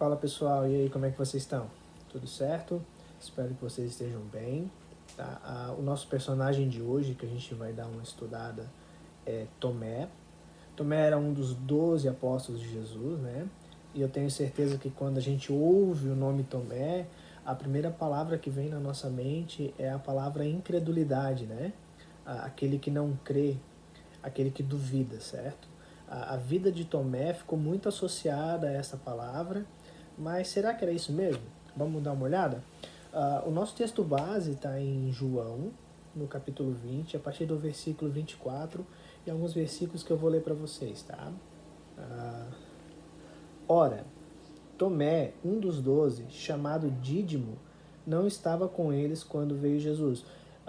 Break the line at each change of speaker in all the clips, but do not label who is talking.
Fala pessoal, e aí, como é que vocês estão? Tudo certo? Espero que vocês estejam bem. Tá? O nosso personagem de hoje, que a gente vai dar uma estudada, é Tomé. Tomé era um dos 12 apóstolos de Jesus, né? E eu tenho certeza que quando a gente ouve o nome Tomé, a primeira palavra que vem na nossa mente é a palavra incredulidade, né? Aquele que não crê, aquele que duvida, certo? A vida de Tomé ficou muito associada a essa palavra, mas será que era isso mesmo? Vamos dar uma olhada? O nosso texto base está em João, no capítulo 20, a partir do versículo 24, e alguns versículos que eu vou ler para vocês, tá? Ah, Ora, Tomé, um dos 12, chamado Dídimo, não estava com eles quando veio Jesus.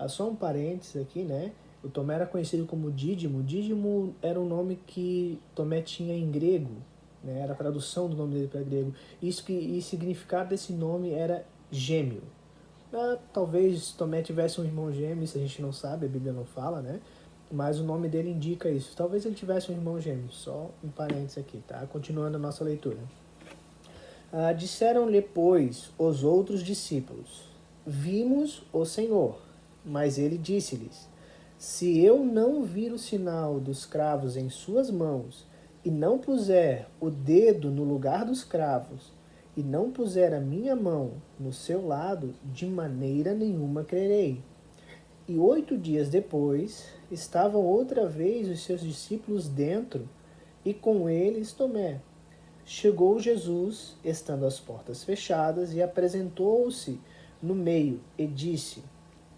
Só um parênteses aqui, né? O Tomé era conhecido como Dídimo. Dídimo era um nome que Tomé tinha em grego, né? Era a tradução do nome dele para grego. E o significado desse nome era gêmeo. Talvez Tomé tivesse um irmão gêmeo, isso a gente não sabe, a Bíblia não fala, né? Mas o nome dele indica isso. Talvez ele tivesse um irmão gêmeo. Só um parênteses aqui, tá? Continuando a nossa leitura. Disseram-lhe, pois, os outros discípulos: Vimos o Senhor. Mas ele disse-lhes: Se eu não vir o sinal dos cravos em suas mãos, e não puser o dedo no lugar dos cravos, e não puser a minha mão no seu lado, de maneira nenhuma crerei. E 8 dias depois, estavam outra vez os seus discípulos dentro, e com eles Tomé. Chegou Jesus, estando as portas fechadas, e apresentou-se no meio, e disse: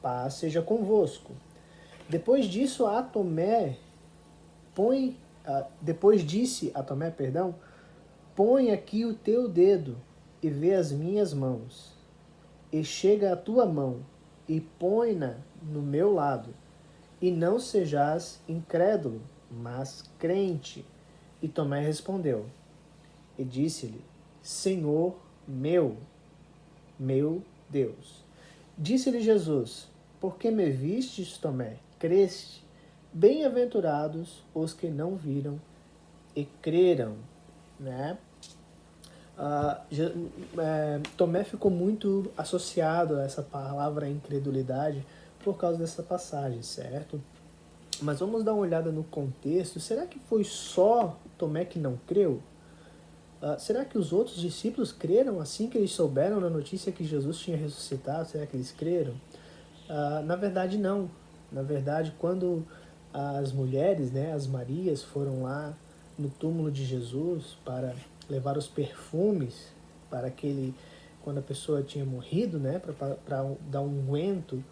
Paz seja convosco. Depois disso a Tomé, depois disse a Tomé, perdão, põe aqui o teu dedo e vê as minhas mãos, e chega a tua mão e põe-na no meu lado, e não sejas incrédulo, mas crente. E Tomé respondeu e disse-lhe: Senhor meu Deus. Disse-lhe Jesus: Por que me vistes, Tomé? Creste? Bem-aventurados os que não viram e creram, né? Tomé ficou muito associado a essa palavra incredulidade por causa dessa passagem, certo? Mas vamos dar uma olhada no contexto. Será que foi só Tomé que não creu? Será que os outros discípulos creram assim que eles souberam na notícia que Jesus tinha ressuscitado? Será que eles creram? Na verdade, não. Na verdade, quando as mulheres, né, as Marias, foram lá no túmulo de Jesus para levar os perfumes para aquele, quando a pessoa tinha morrido, né, para dar um unguento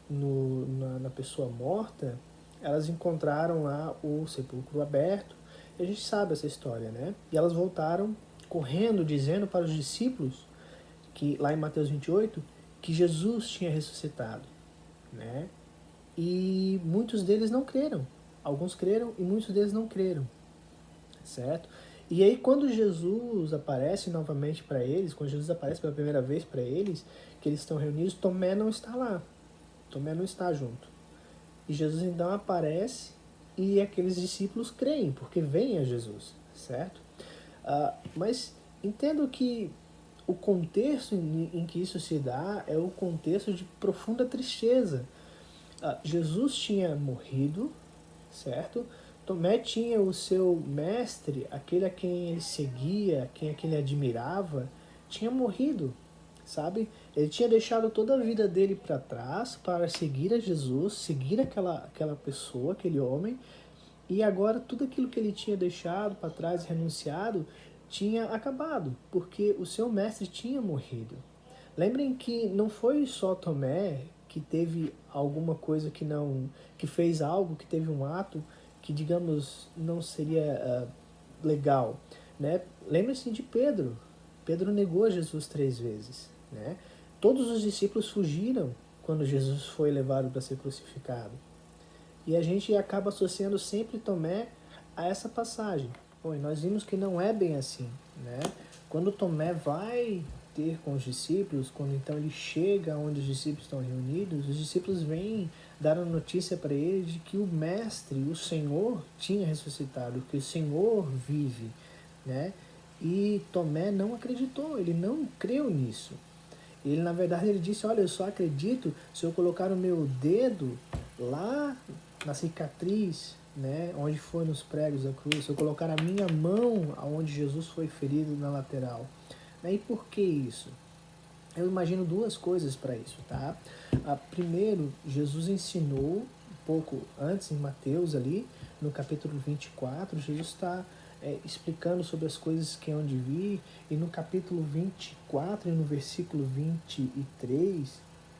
na pessoa morta, elas encontraram lá o sepulcro aberto. E a gente sabe essa história, né? E elas voltaram correndo, dizendo para os discípulos, que lá em Mateus 28, que Jesus tinha ressuscitado, né? E muitos deles não creram. Alguns creram e muitos deles não creram, certo? E aí quando Jesus aparece novamente para eles, quando Jesus aparece pela primeira vez para eles, que eles estão reunidos, Tomé não está lá. Tomé não está junto. E Jesus então aparece e aqueles discípulos creem, porque veem a Jesus, certo? Mas entendo que o contexto em que isso se dá é o contexto de profunda tristeza. Jesus tinha morrido, certo? Tomé tinha o seu mestre, aquele a quem ele seguia, a quem ele admirava, tinha morrido, sabe? Ele tinha deixado toda a vida dele para trás para seguir a Jesus, seguir aquela pessoa, aquele homem, e agora tudo aquilo que ele tinha deixado para trás, renunciado, tinha acabado, porque o seu mestre tinha morrido. Lembrem que não foi só Tomé que teve alguma coisa que fez algo, que teve um ato que, digamos, não seria legal, né? Lembre-se de Pedro. Pedro negou Jesus 3 vezes, né? Todos os discípulos fugiram quando Jesus foi levado para ser crucificado. E a gente acaba associando sempre Tomé a essa passagem. Bom, e nós vimos que não é bem assim, né? Quando Tomé vai ter com os discípulos, quando então ele chega onde os discípulos estão reunidos, os discípulos vêm dar a notícia para ele de que o Mestre, o Senhor, tinha ressuscitado, que o Senhor vive, né? E Tomé não acreditou, ele não creu nisso. Ele, na verdade, ele disse, olha, eu só acredito se eu colocar o meu dedo lá na cicatriz, né, onde foi nos pregos da cruz, se eu colocar a minha mão aonde Jesus foi ferido na lateral. E por que isso? Eu imagino duas coisas para isso, tá? Primeiro, Jesus ensinou, um pouco antes, em Mateus ali, no capítulo 24, Jesus está explicando sobre as coisas que hão de vir, e no capítulo 24 e no versículo 23,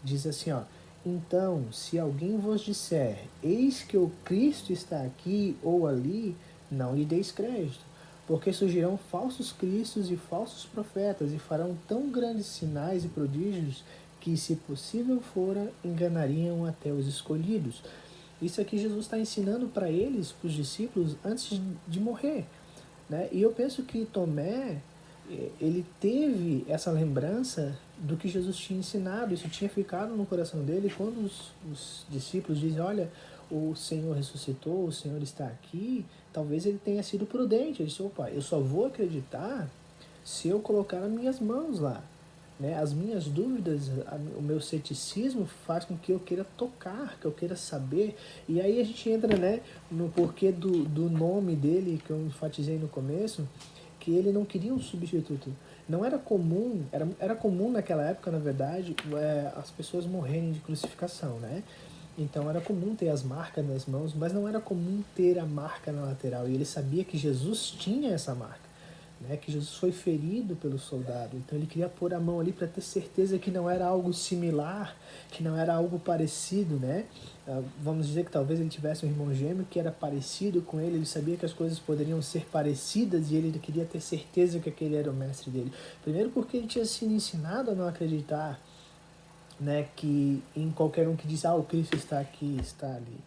diz assim, ó, então, se alguém vos disser, eis que o Cristo está aqui ou ali, não lhe deis crédito, porque surgirão falsos cristos e falsos profetas, e farão tão grandes sinais e prodígios que, se possível fora, enganariam até os escolhidos. Isso aqui Jesus está ensinando para eles, para os discípulos, antes de morrer. Né? E eu penso que Tomé, ele teve essa lembrança do que Jesus tinha ensinado, isso tinha ficado no coração dele. Quando os discípulos dizem, olha, o Senhor ressuscitou, o Senhor está aqui, talvez ele tenha sido prudente. Ele disse, opa, eu só vou acreditar se eu colocar as minhas mãos lá. Né? As minhas dúvidas, o meu ceticismo faz com que eu queira tocar, que eu queira saber. E aí a gente entra, né, no porquê do nome dele, que eu enfatizei no começo, que ele não queria um substituto. Não era comum, era comum naquela época, na verdade, as pessoas morrerem de crucificação, né? Então era comum ter as marcas nas mãos, mas não era comum ter a marca na lateral. E ele sabia que Jesus tinha essa marca. Né, que Jesus foi ferido pelo soldado, então ele queria pôr a mão ali para ter certeza que não era algo similar, que não era algo parecido, né? Vamos dizer que talvez ele tivesse um irmão gêmeo que era parecido com ele sabia que as coisas poderiam ser parecidas e ele queria ter certeza que aquele era o mestre dele. Primeiro porque ele tinha sido ensinado a não acreditar, né, que em qualquer um que diz, o Cristo está aqui, está ali.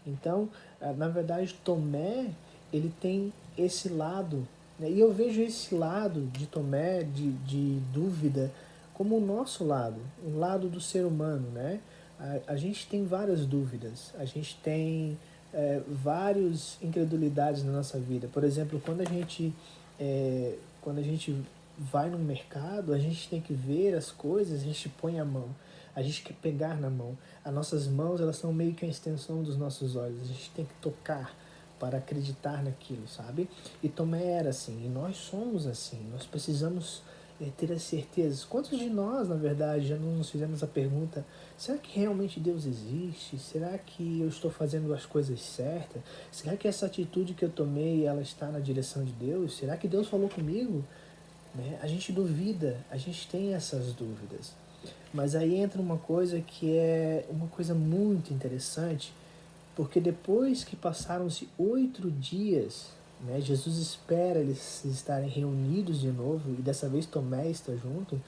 Então, na verdade, Tomé, ele tem esse lado, né, e eu vejo esse lado de Tomé, de dúvida, como o nosso lado, o lado do ser humano, né? A gente tem várias dúvidas, a gente tem várias incredulidades na nossa vida. Por exemplo, quando a gente vai no mercado, a gente tem que ver as coisas, a gente põe a mão. A gente quer pegar na mão. As nossas mãos, elas são meio que a extensão dos nossos olhos. A gente tem que tocar para acreditar naquilo, sabe? E Tomé era assim, e nós somos assim. Nós precisamos ter as certezas. Quantos de nós, na verdade, já não nos fizemos a pergunta, será que realmente Deus existe? Será que eu estou fazendo as coisas certas? Será que essa atitude que eu tomei, ela está na direção de Deus? Será que Deus falou comigo? Né? A gente duvida, a gente tem essas dúvidas. Mas aí entra uma coisa que é uma coisa muito interessante, porque depois que passaram-se 8 dias, né, Jesus espera eles estarem reunidos de novo, e dessa vez Tomé está junto,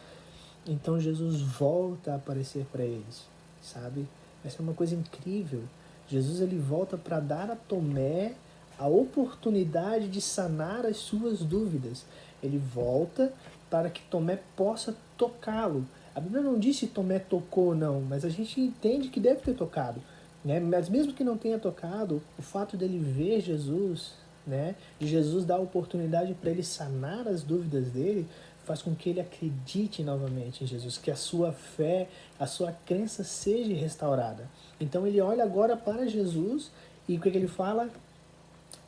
então Jesus volta a aparecer para eles, sabe? Essa é uma coisa incrível. Jesus ele volta para dar a Tomé a oportunidade de sanar as suas dúvidas. Ele volta para que Tomé possa tocá-lo. A Bíblia não diz se Tomé tocou ou não, mas a gente entende que deve ter tocado. Né? Mas mesmo que não tenha tocado, o fato dele ver Jesus, né, de Jesus dar a oportunidade para ele sanar as dúvidas dele, faz com que ele acredite novamente em Jesus, que a sua fé, a sua crença seja restaurada. Então ele olha agora para Jesus e o que ele fala?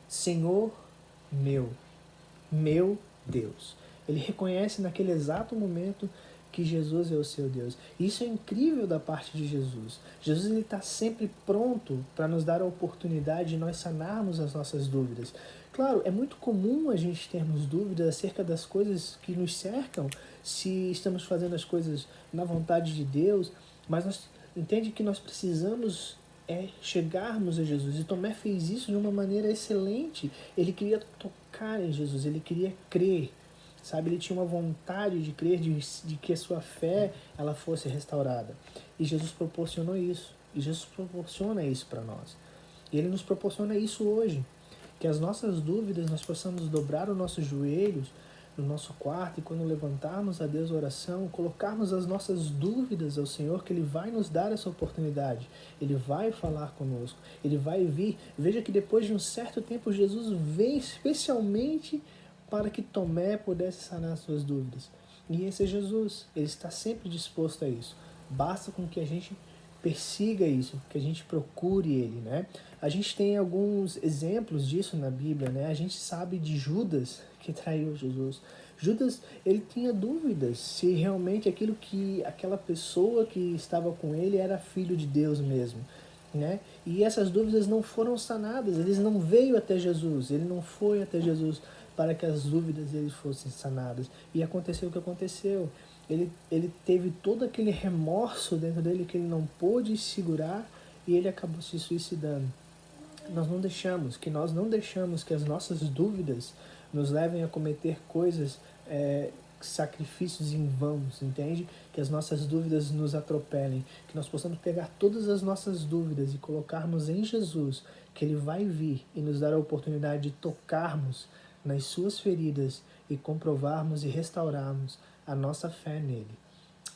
Senhor meu Deus. Ele reconhece naquele exato momento que Jesus é o seu Deus. Isso é incrível da parte de Jesus. Jesus está sempre pronto para nos dar a oportunidade de nós sanarmos as nossas dúvidas. Claro, é muito comum a gente termos dúvidas acerca das coisas que nos cercam, se estamos fazendo as coisas na vontade de Deus, mas nós entende que nós precisamos chegarmos a Jesus. E Tomé fez isso de uma maneira excelente. Ele queria tocar em Jesus, ele queria crer. Sabe, ele tinha uma vontade de crer, de que a sua fé ela fosse restaurada. E Jesus proporcionou isso. E Jesus proporciona isso para nós. E ele nos proporciona isso hoje. Que as nossas dúvidas nós possamos dobrar os nossos joelhos no nosso quarto e quando levantarmos a Deus a oração, colocarmos as nossas dúvidas ao Senhor, que Ele vai nos dar essa oportunidade. Ele vai falar conosco. Ele vai vir. Veja que depois de um certo tempo Jesus vem especialmente para que Tomé pudesse sanar as suas dúvidas. E esse é Jesus, ele está sempre disposto a isso. Basta com que a gente persiga isso, que a gente procure ele, né? A gente tem alguns exemplos disso na Bíblia, né? A gente sabe de Judas, que traiu Jesus. Judas, ele tinha dúvidas se realmente aquela pessoa que estava com ele era filho de Deus mesmo, né? E essas dúvidas não foram sanadas, ele não veio até Jesus, ele não foi até Jesus para que as dúvidas dele fossem sanadas. E aconteceu o que aconteceu. Ele teve todo aquele remorso dentro dele que ele não pôde segurar e ele acabou se suicidando. Nós não deixamos que as nossas dúvidas nos levem a cometer coisas, sacrifícios em vãos, entende? Que as nossas dúvidas nos atropelem, que nós possamos pegar todas as nossas dúvidas e colocarmos em Jesus, que Ele vai vir e nos dar a oportunidade de tocarmos nas suas feridas e comprovarmos e restaurarmos a nossa fé nele,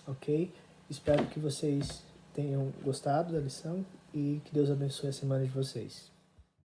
ok? Espero que vocês tenham gostado da lição e que Deus abençoe a semana de vocês.